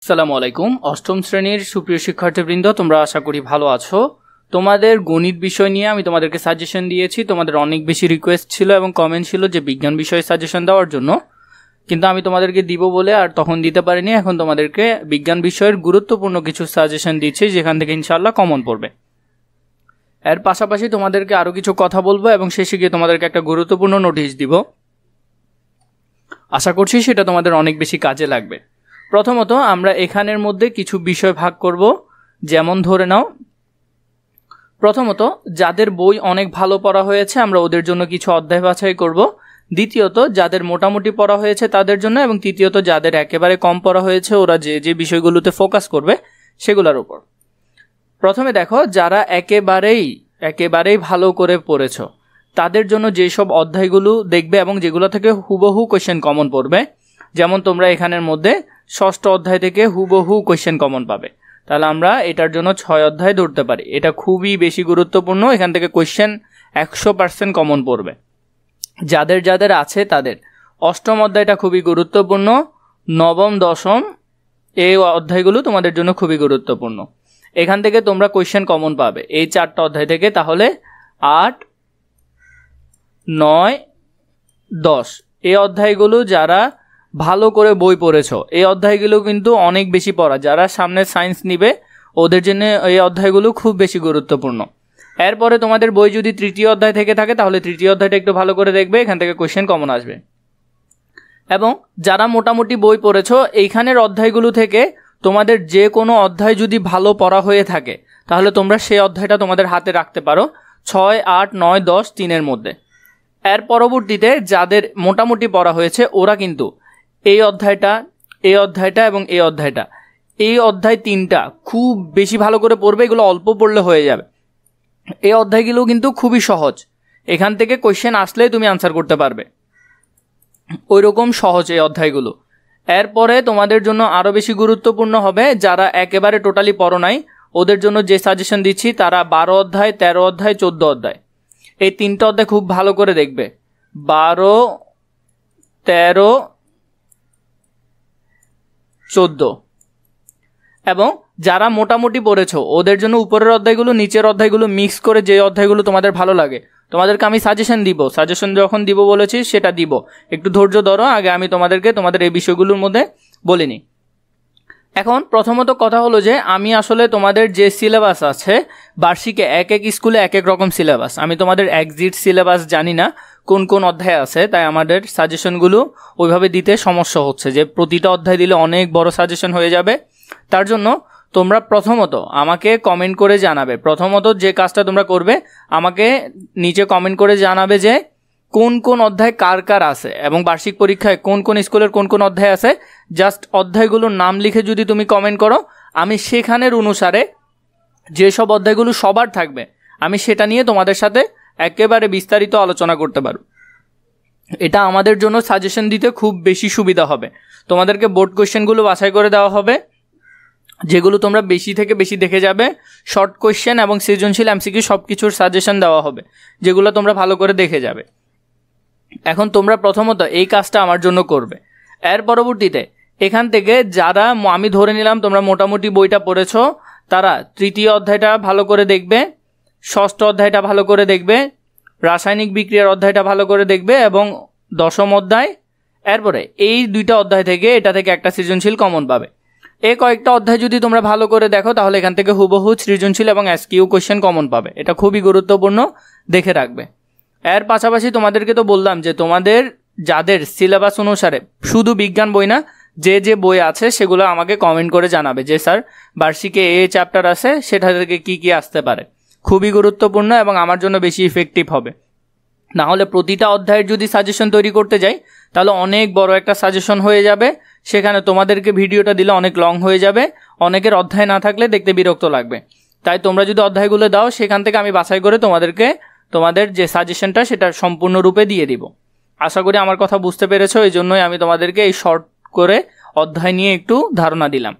আসসালামু আলাইকুম। অষ্টম শ্রেণীর সুপ্রিয় শিক্ষার্থীবৃন্দ, তোমরা আশা করি ভালো আছো। তোমাদের গণিত বিষয় নিয়ে আমি তোমাদেরকে সাজেশন দিয়েছি। তোমাদের অনেক বেশি রিকোয়েস্ট ছিল এবং কমেন্ট ছিল যে বিজ্ঞান বিষয়ে সাজেশন দেওয়ার জন্য, কিন্তু আমি তোমাদেরকে দিব বলে আর তখন দিতে পারিনি। এখন তোমাদেরকে বিজ্ঞান বিষয়ের গুরুত্বপূর্ণ কিছু সাজেশন দিচ্ছি, যেখান থেকে ইনশাআল্লাহ কমন পড়বে। এর পাশাপাশি তোমাদেরকে আরও কিছু কথা বলবো এবং শেষে গিয়ে তোমাদেরকে একটা গুরুত্বপূর্ণ নোটিশ দিব। আশা করছি সেটা তোমাদের অনেক বেশি কাজে লাগবে। প্রথমত আমরা এখানের মধ্যে কিছু বিষয় ভাগ করব। যেমন ধরে নাও, প্রথমত যাদের বই অনেক ভালো পড়া হয়েছে আমরা ওদের জন্য কিছু অধ্যায় বাছাই করব। দ্বিতীয়ত যাদের মোটামুটি পড়া হয়েছে তাদের জন্য, এবং তৃতীয়ত যাদের একেবারে কম পড়া হয়েছে ওরা যে যে বিষয়গুলোতে ফোকাস করবে সেগুলোর উপর। প্রথমে দেখো, যারা একেবারেই ভালো করে পড়েছ তাদের জন্য যেসব অধ্যায়গুলো দেখবে এবং যেগুলো থেকে হুবহু কোয়েশ্চেন কমন পড়বে। যেমন তোমরা এখানের মধ্যে ষষ্ঠ অধ্যায় থেকে হুবহু কোয়েশ্চেন কমন পাবে, তাহলে আমরা এটার জন্য 6 অধ্যায় ধরতে পারি। এটা খুবই বেশি গুরুত্বপূর্ণ, এখান থেকে কোয়েশ্চেন 100% কমন পড়বে। যাদের আছে তাদের অষ্টম অধ্যায়টা খুবই গুরুত্বপূর্ণ, নবম দশম এই অধ্যায়গুলো তোমাদের জন্য খুবই গুরুত্বপূর্ণ। এখান থেকে তোমরা কোয়েশ্চেন কমন পাবে এই 4টা অধ্যায় থেকে। তাহলে 8, 9, 10 এই অধ্যায়গুলো যারা ভালো করে বই পড়েছো, এই অধ্যায়গুলো কিন্তু অনেক বেশি পড়া। যারা সামনে সায়েন্স নিবে ওদের জন্য এই অধ্যায়গুলো খুব বেশি গুরুত্বপূর্ণ। এরপরে তোমাদের বই যদি তৃতীয় অধ্যায় থেকে থাকে তাহলে তৃতীয় অধ্যায়টা একটু ভালো করে দেখবে, এখান থেকে কোয়েশ্চেন কমন আসবে। এবং যারা মোটামুটি বই পড়েছো এইখানের অধ্যায়গুলো থেকে তোমাদের যে কোনো অধ্যায় যদি ভালো পড়া হয়ে থাকে তাহলে তোমরা সেই অধ্যায়টা তোমাদের হাতে রাখতে পারো 6, 8, 9, 10 3-এর মধ্যে। এর পরবর্তীতে যাদের মোটামুটি পড়া হয়েছে ওরা কিন্তু এই অধ্যায়টা এবং এই অধ্যায় 3টা খুব বেশি ভালো করে পড়বে। এগুলো অল্প পড়লে হয়ে যাবে। এই অধ্যায়গুলো কিন্তু খুবই সহজ, এখান থেকে কোয়েশ্চেন আসলেই তুমি আনসার করতে পারবে, ওই রকম সহজ এই অধ্যায়গুলো। এরপরে তোমাদের জন্য আরও বেশি গুরুত্বপূর্ণ হবে যারা একেবারে টোটালি পড়ো নাই, ওদের জন্য যে সাজেশন দিচ্ছি তারা 12 অধ্যায়, 13 অধ্যায়, 14 অধ্যায় এই 3টা অধ্যায় খুব ভালো করে দেখবে। 12, 13, 14। এবং যারা মোটামুটি পড়েছো ওদের জন্য উপরের অধ্যায়গুলো নিচের অধ্যায়গুলো মিক্স করে যে অধ্যায়গুলো তোমাদের ভালো লাগে তোমাদেরকে আমি সাজেশন যখন দিব বলেছি সেটা দিব। একটু ধৈর্য ধরো, আগে আমি তোমাদের এই বিষয়গুলোর মধ্যে বলিনি। এখন প্রথমত কথা হলো যে আমি আসলে তোমাদের যে সিলেবাস আছে বার্ষিকে এক এক স্কুলে এক এক রকম সিলেবাস, আমি তোমাদের এক্সিট সিলেবাস জানি না কোন কোন অধ্যায় আছে, তাই আমাদের সাজেশনগুলো ওইভাবে দিতে সমস্যা হচ্ছে যে প্রতিটা অধ্যায় দিলে অনেক বড় সাজেশন হয়ে যাবে। তার জন্য তোমরা প্রথমত আমাকে কমেন্ট করে জানাবে, প্রথমত যে কাজটা তোমরা করবে আমাকে নিচে কমেন্ট করে জানাবে যে কোন কোন অধ্যায় কার কার আছে এবং বার্ষিক পরীক্ষায় কোন কোন স্কুলের কোন কোন অধ্যায় আছে। জাস্ট অধ্যায়গুলোর নাম লিখে যদি তুমি কমেন্ট করো, আমি সেখানের অনুসারে যেসব অধ্যায়গুলো সবার থাকবে আমি সেটা নিয়ে তোমাদের সাথে একেবারে বিস্তারিত আলোচনা করতে পারো। এটা আমাদের জন্য সাজেশন দিতে খুব বেশি সুবিধা হবে। তোমাদেরকে বোর্ড কোয়েশ্চেনগুলো বাছাই করে দেওয়া হবে যেগুলো তোমরা বেশি থেকে বেশি দেখে যাবে। শর্ট কোয়েশ্চেন এবং সৃজনশীল এমসিকিউ সব কিছুর সাজেশন দেওয়া হবে যেগুলো তোমরা ভালো করে দেখে যাবে। এখন তোমরা প্রথমত এই কাজটা আমার জন্য করবে। এর পরবর্তীতে এখান থেকে যারা আমি ধরে নিলাম তোমরা মোটামুটি বইটা পড়েছো, তারা তৃতীয় অধ্যায়টা ভালো করে দেখবে, ষষ্ঠ অধ্যায়টা ভালো করে দেখবে, রাসায়নিক বিক্রিয়ার অধ্যায়টা ভালো করে দেখবে এবং দশম অধ্যায়। এরপরে এই 2টা অধ্যায় থেকে এটা থেকে একটা সৃজনশীল কমন পাবে। এই কয়েকটা অধ্যায় যদি তোমরা ভালো করে দেখো তাহলে এখান থেকে হুবহু সৃজনশীল এবং এসকিউ কোয়েশ্চেন কমন পাবে। এটা খুবই গুরুত্বপূর্ণ, দেখে রাখবে। এর পাশাপাশি তোমাদেরকে তো বললাম যে তোমাদের যাদের সিলেবাস অনুসারে শুধু বিজ্ঞান বই না, যে যে বই আছে সেগুলো আমাকে কমেন্ট করে জানাবে যে স্যার বার্ষিকে এই চ্যাপ্টার আছে সেটা থেকে কি কি আসতে পারে। খুবই গুরুত্বপূর্ণ এবং আমার জন্য বেশি ইফেক্টিভ হবে। না হলে প্রতিটা অধ্যায়ের যদি সাজেশন তৈরি করতে যাই তাহলে অনেক বড় একটা সাজেশন হয়ে যাবে, সেখানে তোমাদেরকে ভিডিওটা দিলে অনেক লং হয়ে যাবে, অনেকের অধ্যায় না থাকলে দেখতে বিরক্ত লাগবে। তাই তোমরা যদি অধ্যায়গুলো দাও সেখান থেকে আমি বাছাই করে তোমাদেরকে তোমাদের যে সাজেশনটা সেটা সম্পূর্ণরূপে দিয়ে দিব। আশা করি আমার কথা বুঝতে পেরেছো, এই জন্যই আমি তোমাদেরকে এই শর্ট করে অধ্যায় নিয়ে একটু ধারণা দিলাম।